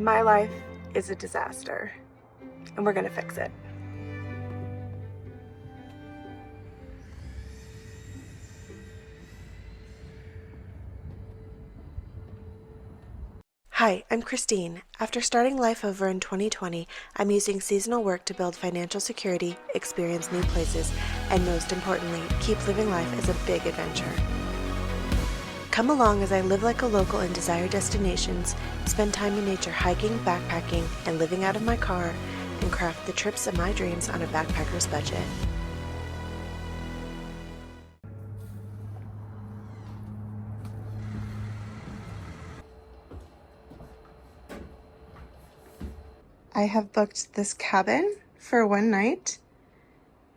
My life is a disaster, and we're gonna fix it. Hi, I'm Christine. After starting life over in 2020, I'm using seasonal work to build financial security, experience new places, and most importantly, keep living life as a big adventure. Come along as I live like a local in desired destinations, spend time in nature hiking, backpacking, and living out of my car, and craft the trips of my dreams on a backpacker's budget. I have booked this cabin for one night,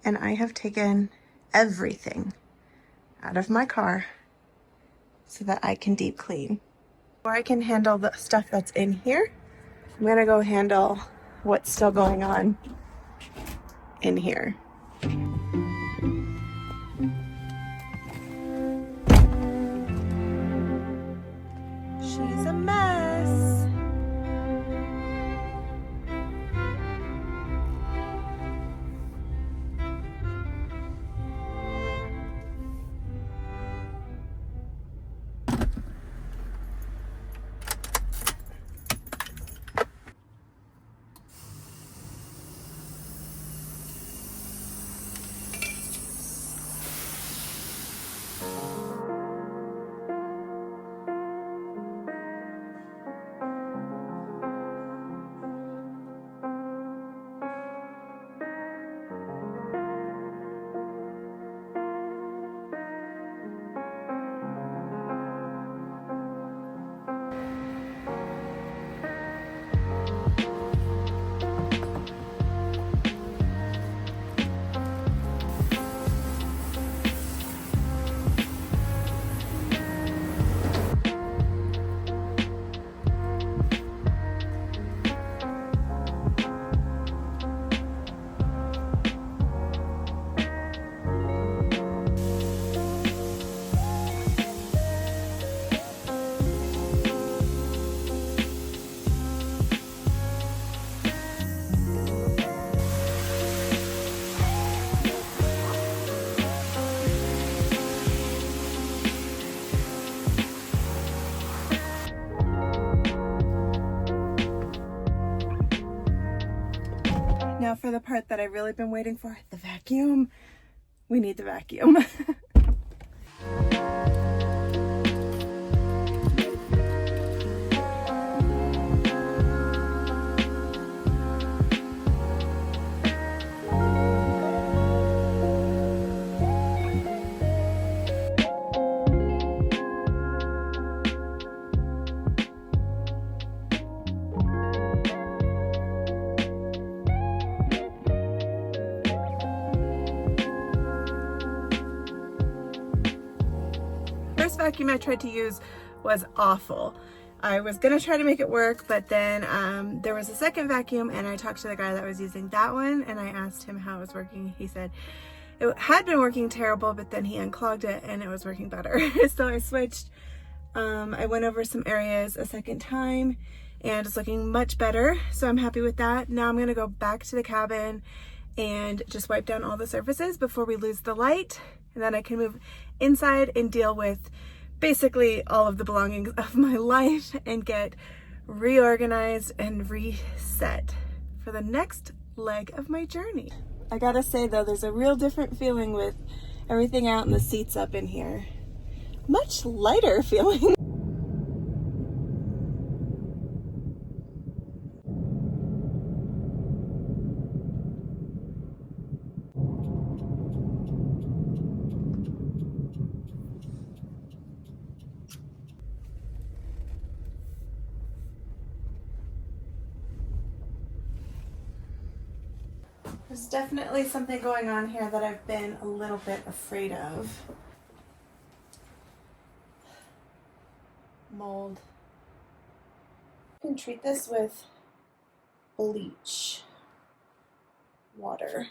and I have taken everything out of my car so that I can deep clean. Or I can handle the stuff that's in here. I'm gonna go handle what's still going on in here. She's a mess. Now for the part that I've really been waiting for, the vacuum. We need the vacuum. First vacuum I tried to use was awful. I was gonna try to make it work, but then there was a second vacuum, and I talked to the guy that was using that one, and I asked him how it was working. He said it had been working terrible, but then he unclogged it and it was working better. So I switched. I went over some areas a second time and it's looking much better, so I'm happy with that. Now I'm gonna go back to the cabin and just wipe down all the surfaces before we lose the light, and then I can move inside and deal with basically all of the belongings of my life and get reorganized and reset for the next leg of my journey. I gotta say though, there's a real different feeling with everything out and the seats up in here. Much lighter feeling. There's definitely something going on here that I've been a little bit afraid of. Mold. You can treat this with bleach water.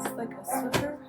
It's like a Swiffer wipe.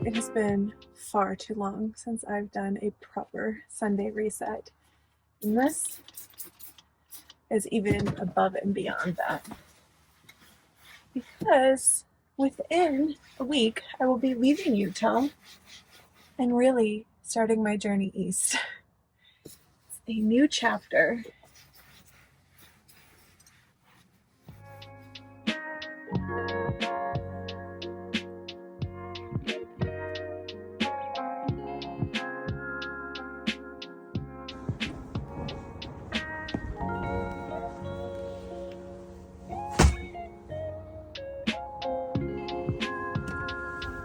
It has been far too long since I've done a proper Sunday reset. And this is even above and beyond that. Because within a week, I will be leaving Utah and really starting my journey east. It's a new chapter.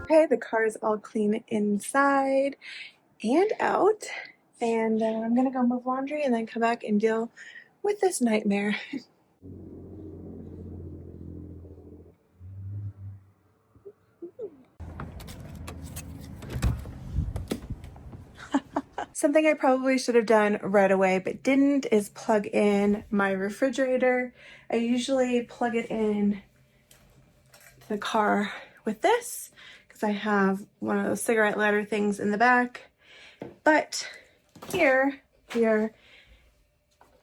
Okay, the car is all clean inside and out, and I'm gonna go move laundry and then come back and deal with this nightmare. Something I probably should have done right away but didn't is plug in my refrigerator. I usually plug it in to the car with this because I have one of those cigarette lighter things in the back. But here we are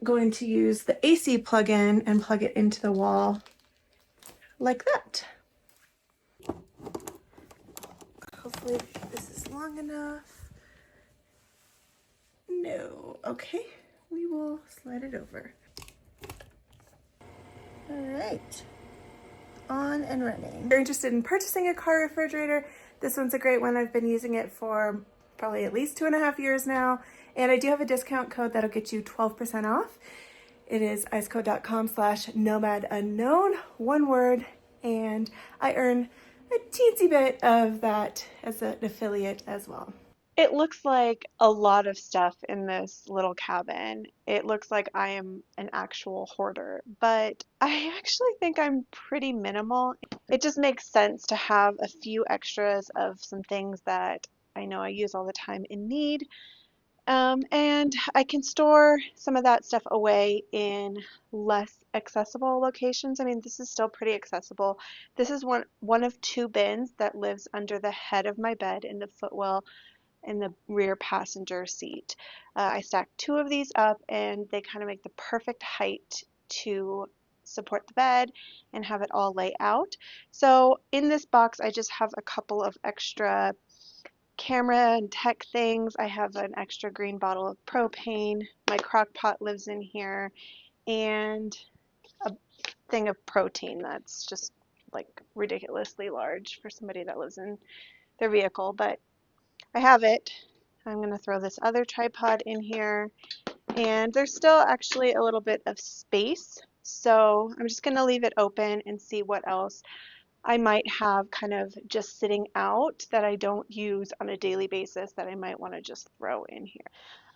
going to use the AC plug-in and plug it into the wall like that. Hopefully this is long enough. No. Okay, we will slide it over. All right, on and running. If you're interested in purchasing a car refrigerator, this one's a great one. I've been using it for probably at least 2.5 years now, and I do have a discount code that'll get you 12% off. It is icecode.com/nomadunknown, one word, and I earn a teensy bit of that as an affiliate as well. It looks like a lot of stuff in this little cabin. It looks like I am an actual hoarder, but I actually think I'm pretty minimal. It just makes sense to have a few extras of some things that I know I use all the time and need. And I can store some of that stuff away in less accessible locations. I mean, this is still pretty accessible. This is one of two bins that lives under the head of my bed in the footwell in the rear passenger seat. I stacked two of these up and they kind of make the perfect height to support the bed and have it all lay out. So in this box, I just have a couple of extra camera and tech things. I have an extra green bottle of propane. My crock pot lives in here, and a thing of protein that's just like ridiculously large for somebody that lives in their vehicle, but I have it. I'm going to throw this other tripod in here, and there's still actually a little bit of space, so I'm just going to leave it open and see what else I might have kind of just sitting out that I don't use on a daily basis that I might want to just throw in here.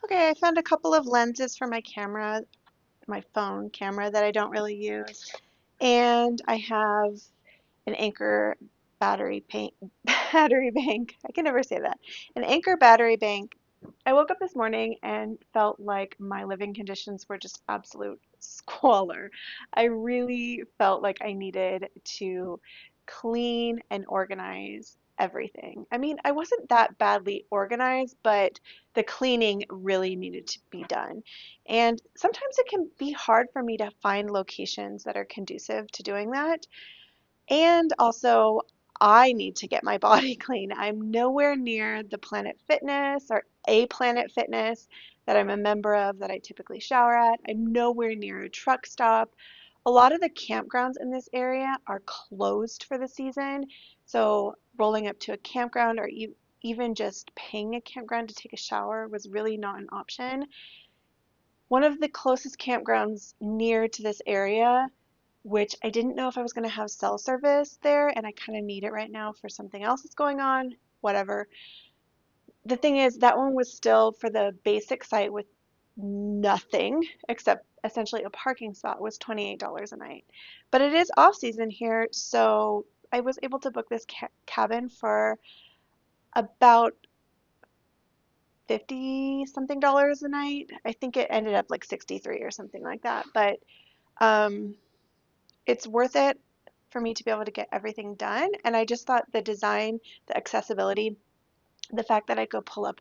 Okay, I found a couple of lenses for my camera, my phone camera that I don't really use, and I have an Anchor battery bank. I can never say that. An Anchor battery bank. I woke up this morning and felt like my living conditions were just absolute squalor. I really felt like I needed to clean and organize everything. I mean, I wasn't that badly organized, but the cleaning really needed to be done. And sometimes it can be hard for me to find locations that are conducive to doing that. And also, I need to get my body clean. I'm nowhere near the Planet Fitness or a Planet Fitness that I'm a member of that I typically shower at. I'm nowhere near a truck stop. A lot of the campgrounds in this area are closed for the season. So rolling up to a campground or even just paying a campground to take a shower was really not an option. One of the closest campgrounds near to this area, which I didn't know if I was going to have cell service there, and I kind of need it right now for something else that's going on, whatever. The thing is, that one was still for the basic site with nothing except essentially a parking spot, was $28 a night. But it is off season here, so I was able to book this cabin for about 50 something dollars a night. I think it ended up like 63 or something like that. But um, it's worth it for me to be able to get everything done. And I just thought the design, the accessibility, the fact that I could pull up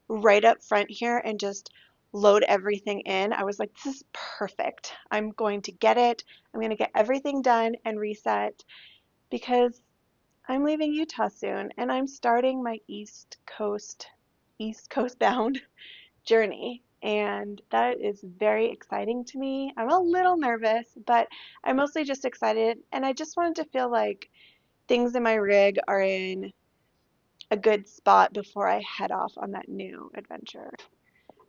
right up front here and just load everything in, I was like, this is perfect. I'm going to get it. I'm going to get everything done and reset because I'm leaving Utah soon and I'm starting my East Coast bound journey. And that is very exciting to me. I'm a little nervous, but I'm mostly just excited. And I just wanted to feel like things in my rig are in a good spot before I head off on that new adventure.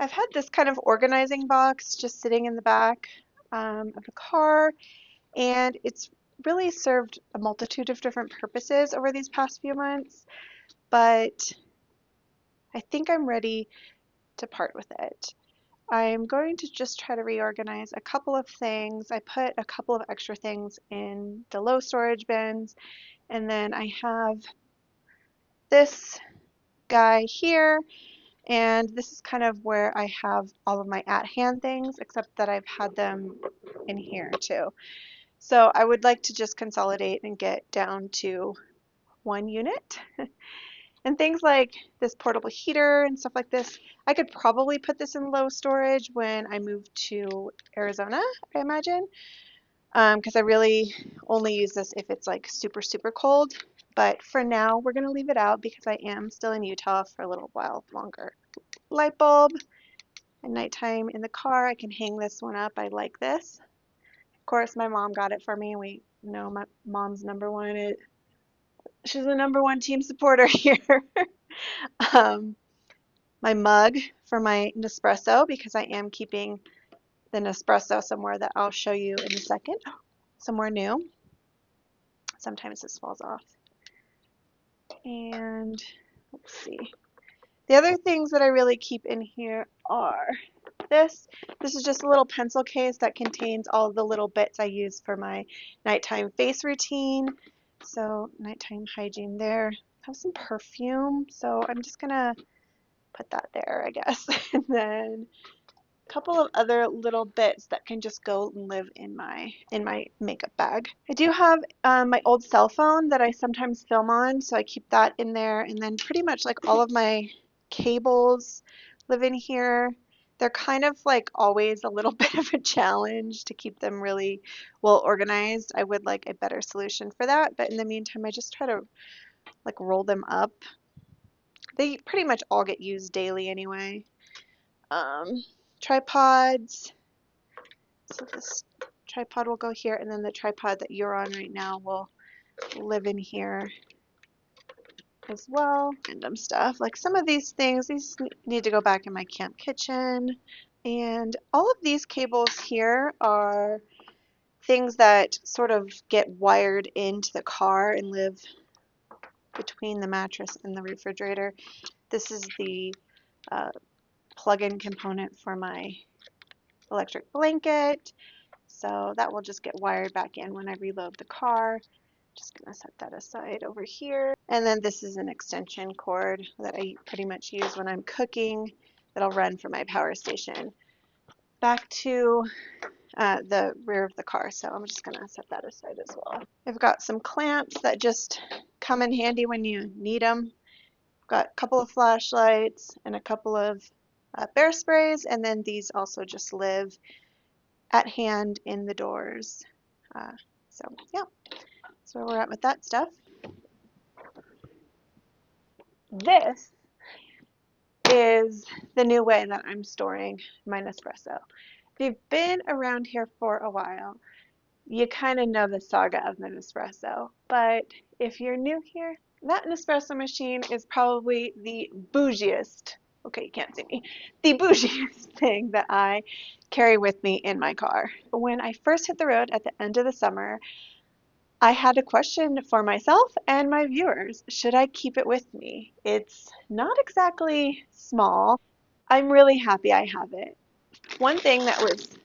I've had this kind of organizing box just sitting in the back of the car, and it's really served a multitude of different purposes over these past few months, but I think I'm ready to part with it. I'm going to just try to reorganize a couple of things. I put a couple of extra things in the low storage bins, and then I have this guy here, and this is kind of where I have all of my at-hand things, except that I've had them in here too. So I would like to just consolidate and get down to one unit. And things like this portable heater and stuff like this, I could probably put this in low storage when I move to Arizona, I imagine, because I really only use this if it's like super, super cold. But for now, we're going to leave it out because I am still in Utah for a little while longer. Light bulb at nighttime in the car. I can hang this one up. I like this. Of course, my mom got it for me. We know my mom's number one. She's the number one team supporter here. um, my mug for my Nespresso because I am keeping the Nespresso somewhere that I'll show you in a second. Somewhere new. Sometimes this falls off. And let's see. The other things that I really keep in here are this. This is just a little pencil case that contains all the little bits I use for my nighttime face routine. So nighttime hygiene there. I have some perfume, so I'm just gonna put that there, I guess. And then a couple of other little bits that can just go and live in my makeup bag. I do have my old cell phone that I sometimes film on, so I keep that in there. And then pretty much like all of my cables live in here. They're kind of like always a little bit of a challenge to keep them really well organized. I would like a better solution for that, but in the meantime, I just try to like roll them up. They pretty much all get used daily anyway. Um, Tripods. So this tripod will go here, and then the tripod that you're on right now will live in here as well. Random stuff. Like some of these things, these need to go back in my camp kitchen. And all of these cables here are things that sort of get wired into the car and live between the mattress and the refrigerator. This is the plug-in component for my electric blanket. So that will just get wired back in when I reload the car. Just gonna set that aside over here. And then this is an extension cord that I pretty much use when I'm cooking that'll run from my power station back to the rear of the car. So I'm just gonna set that aside as well. I've got some clamps that just come in handy when you need them. I've got a couple of flashlights and a couple of bear sprays, and then these also just live at hand in the doors. So yeah, that's where we're at with that stuff. This is the new way that I'm storing my Nespresso. If you've been around here for a while, you kind of know the saga of the Nespresso. But if you're new here, That Nespresso machine is probably the bougiest, okay, you can't see me, the bougiest thing that I carry with me in my car. When I first hit the road at the end of the summer, I had a question for myself and my viewers. Should I keep it with me? It's not exactly small. I'm really happy I have it. One thing that was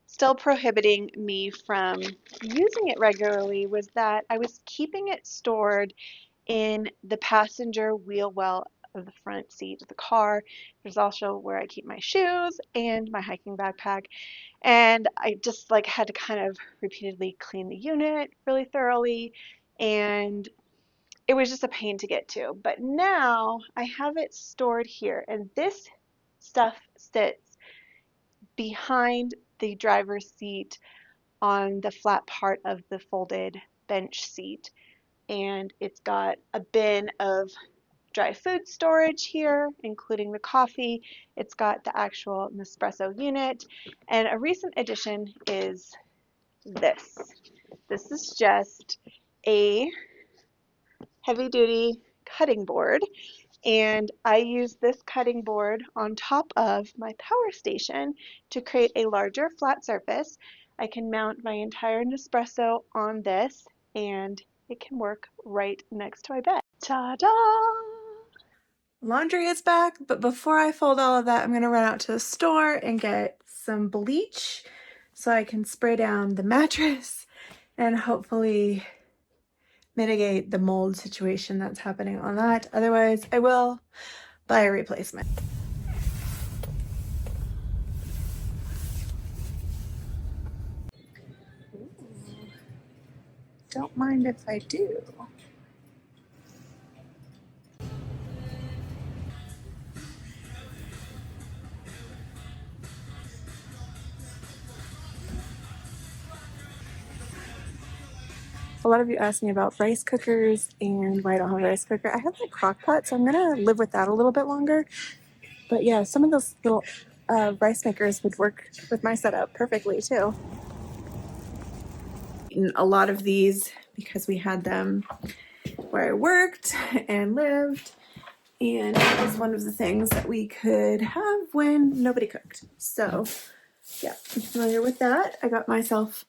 still prohibiting me from using it regularly was that I was keeping it stored in the passenger wheel well of the front seat of the car. There's also where I keep my shoes and my hiking backpack. And I just like had to kind of repeatedly clean the unit really thoroughly. And it was just a pain to get to. But now I have it stored here. And this stuff sits behind the driver's seat on the flat part of the folded bench seat. And it's got a bin of dry food storage here, including the coffee. It's got the actual Nespresso unit. And a recent addition is this. This is just a heavy duty cutting board. And I use this cutting board on top of my power station to create a larger flat surface. I can mount my entire Nespresso on this and it can work right next to my bed. Ta-da! Laundry is back, but before I fold all of that, I'm gonna run out to the store and get some bleach so I can spray down the mattress and hopefully mitigate the mold situation that's happening on that. Otherwise, I will buy a replacement. Don't mind if I do. A lot of you asked me about rice cookers and why I don't have a rice cooker. I have my crock pot, so I'm gonna live with that a little bit longer. But yeah, some of those little rice makers would work with my setup perfectly too. Eaten a lot of these because we had them where I worked and lived, and it was one of the things that we could have when nobody cooked. So yeah, I'm familiar with that. I got myself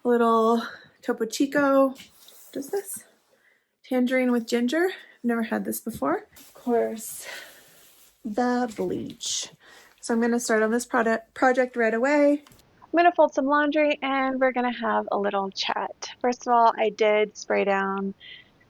a little Topo Chico. What is this? Tangerine with ginger. I've never had this before. Of course, the bleach. So I'm going to start on this project right away. I'm going to fold some laundry and we're going to have a little chat. First of all, I did spray down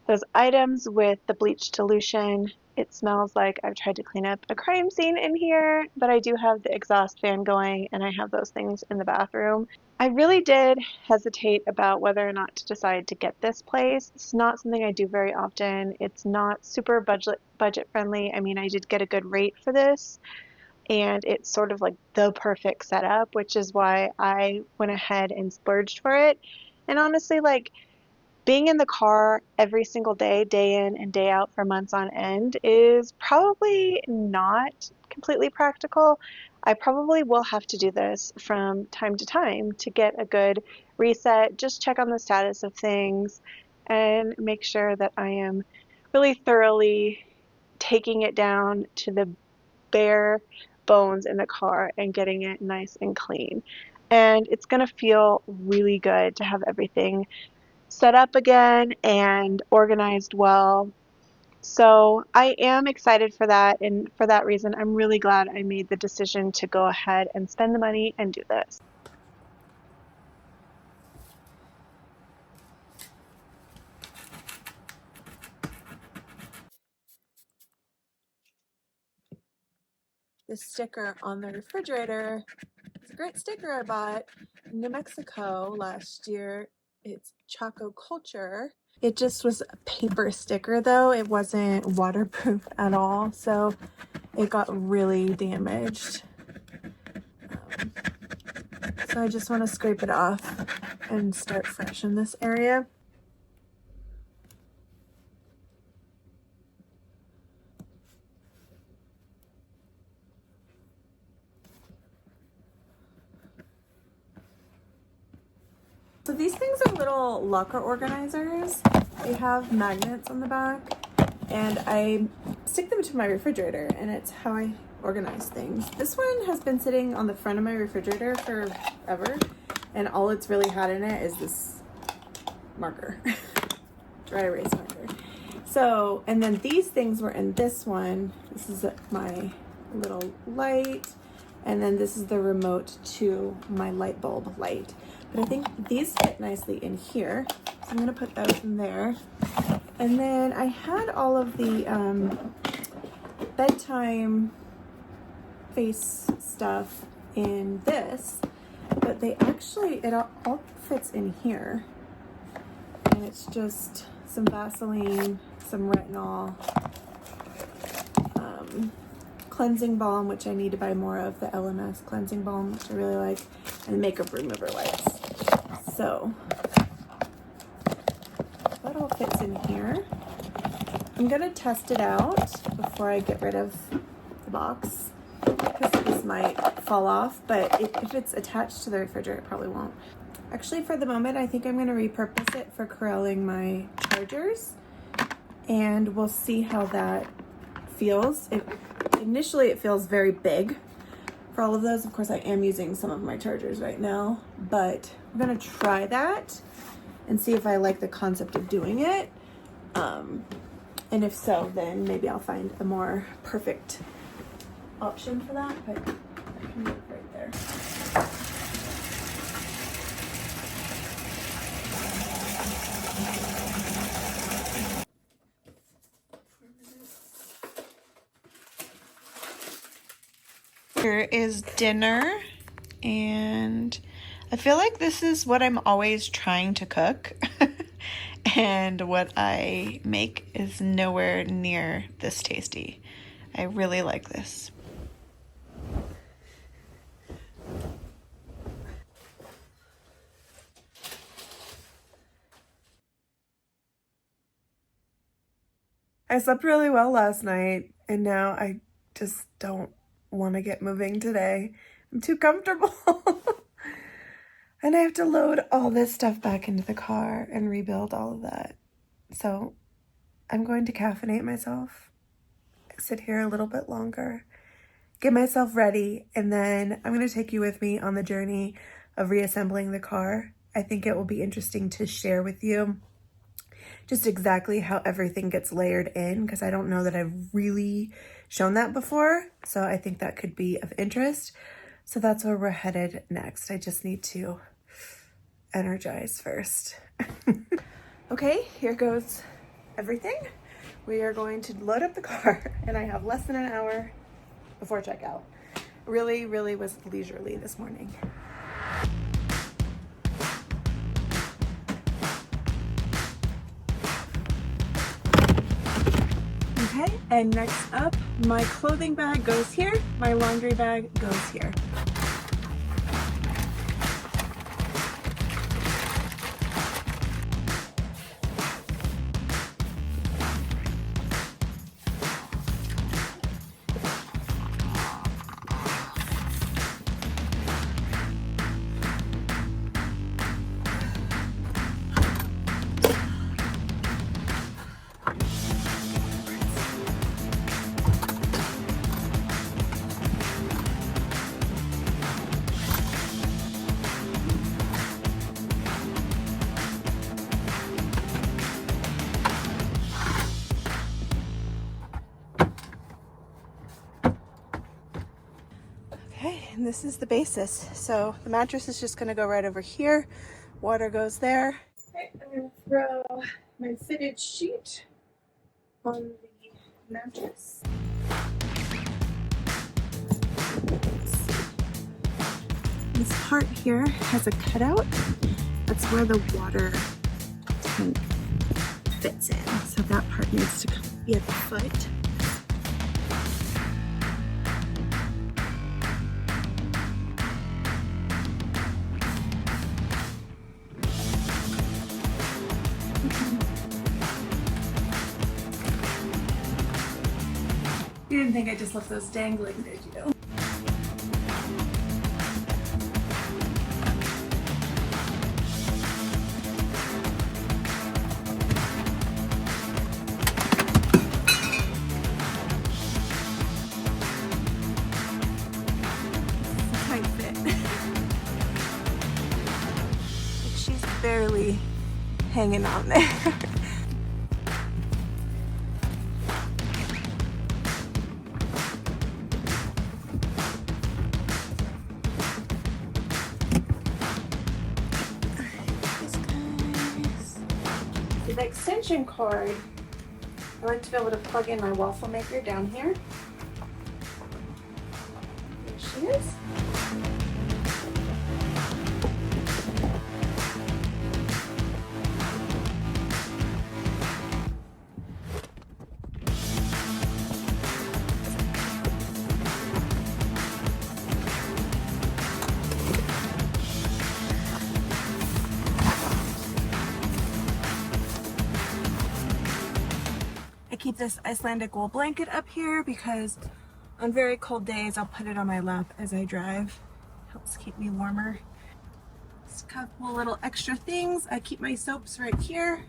those items with the bleach dilution. It smells like I've tried to clean up a crime scene in here, but I do have the exhaust fan going and I have those things in the bathroom. I really did hesitate about whether or not to decide to get this place. It's not something I do very often. It's not super budget friendly. I mean, I did get a good rate for this and it's sort of like the perfect setup, which is why I went ahead and splurged for it. And honestly, like, being in the car every single day, day in and day out for months on end is probably not completely practical. I probably will have to do this from time to time to get a good reset, just check on the status of things and make sure that I am really thoroughly taking it down to the bare bones in the car and getting it nice and clean. And it's going to feel really good to have everything set up again and organized well. So I am excited for that, and for that reason, I'm really glad I made the decision to go ahead and spend the money and do this. This sticker on the refrigerator is a great sticker I bought in New Mexico last year. It's Choco Culture. It just was a paper sticker though. It wasn't waterproof at all, so it got really damaged. So I just want to scrape it off and start fresh in this area. So these things are little locker organizers, They have magnets on the back, and I stick them to my refrigerator, and it's how I organize things. This one has been sitting on the front of my refrigerator forever, and all it's really had in it is this marker, dry erase marker. So, and then these things were in this one. This is my little light, and then this is the remote to my light bulb light. But I think these fit nicely in here, so I'm gonna put those in there. And then I had all of the bedtime face stuff in this, but they actually, it all fits in here. And it's just some Vaseline, some retinol, cleansing balm, which I need to buy more of, the LMS cleansing balm, which I really like, and makeup remover wipes. So that all fits in here. I'm gonna test it out before I get rid of the box, because this might fall off, but if it's attached to the refrigerator, it probably won't. Actually, for the moment, I think I'm gonna repurpose it for corralling my chargers, and we'll see how that feels. Initially, it feels very big for all of those. Of course, I am using some of my chargers right now, but I'm gonna try that and see if I like the concept of doing it. And if so, then maybe I'll find a more perfect option for that, but I can look right there. Here is dinner, and I feel like this is what I'm always trying to cook. And what I make is nowhere near this tasty. I really like this. I slept really well last night, and now I just don't want to get moving today. I'm too comfortable. And I have to load all this stuff back into the car and rebuild all of that. So I'm going to caffeinate myself, sit here a little bit longer, get myself ready, and then I'm going to take you with me on the journey of reassembling the car. I think it will be interesting to share with you just exactly how everything gets layered in, because I don't know that I've really shown that before. So I think that could be of interest. So that's where we're headed next. I just need to energize first. Okay, here goes everything. We are going to load up the car, and I have less than an hour before checkout. Really was leisurely this morning. Okay, and next up, my clothing bag goes here, my laundry bag goes here. And this is the basis. So the mattress is just gonna go right over here. Water goes there. Okay, I'm gonna throw my fitted sheet on the mattress. This part here has a cutout. That's where the water tank fits in. So that part needs to be at the foot. You didn't think I just left those dangling, did you? barely hanging on there. The extension cord, I like to be able to plug in my waffle maker down here. There she is. I keep this Icelandic wool blanket up here because on very cold days I'll put it on my lap as I drive. Helps keep me warmer. Just a couple little extra things. I keep my soaps right here.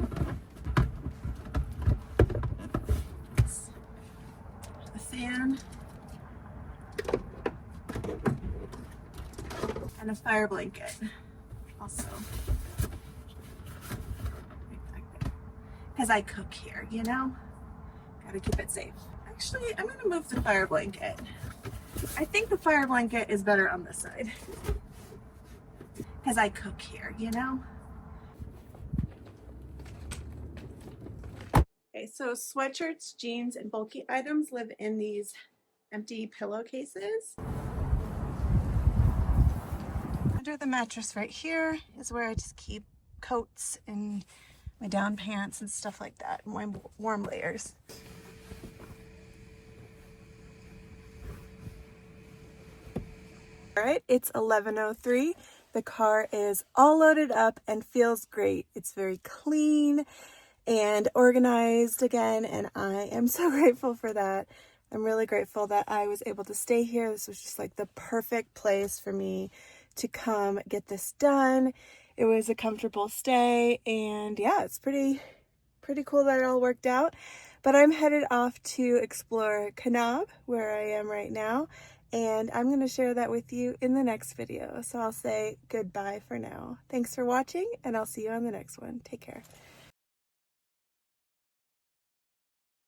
A fan. And a fire blanket also. Because I cook here, you know? Gotta keep it safe. Actually, I'm gonna move the fire blanket. I think the fire blanket is better on this side. Because I cook here, you know? Okay, so sweatshirts, jeans, and bulky items live in these empty pillowcases. Under the mattress right here is where I just keep coats and my down pants and stuff like that, my warm layers. All right, it's 11:03. The car is all loaded up and feels great. It's very clean and organized again, and I am so grateful for that. I'm really grateful that I was able to stay here. This was just like the perfect place for me to come get this done. It was a comfortable stay, and yeah, it's pretty cool that it all worked out. But I'm headed off to explore Kanab, where I am right now, and I'm going to share that with you in the next video. So I'll say goodbye for now. Thanks for watching, and I'll see you on the next one. Take care.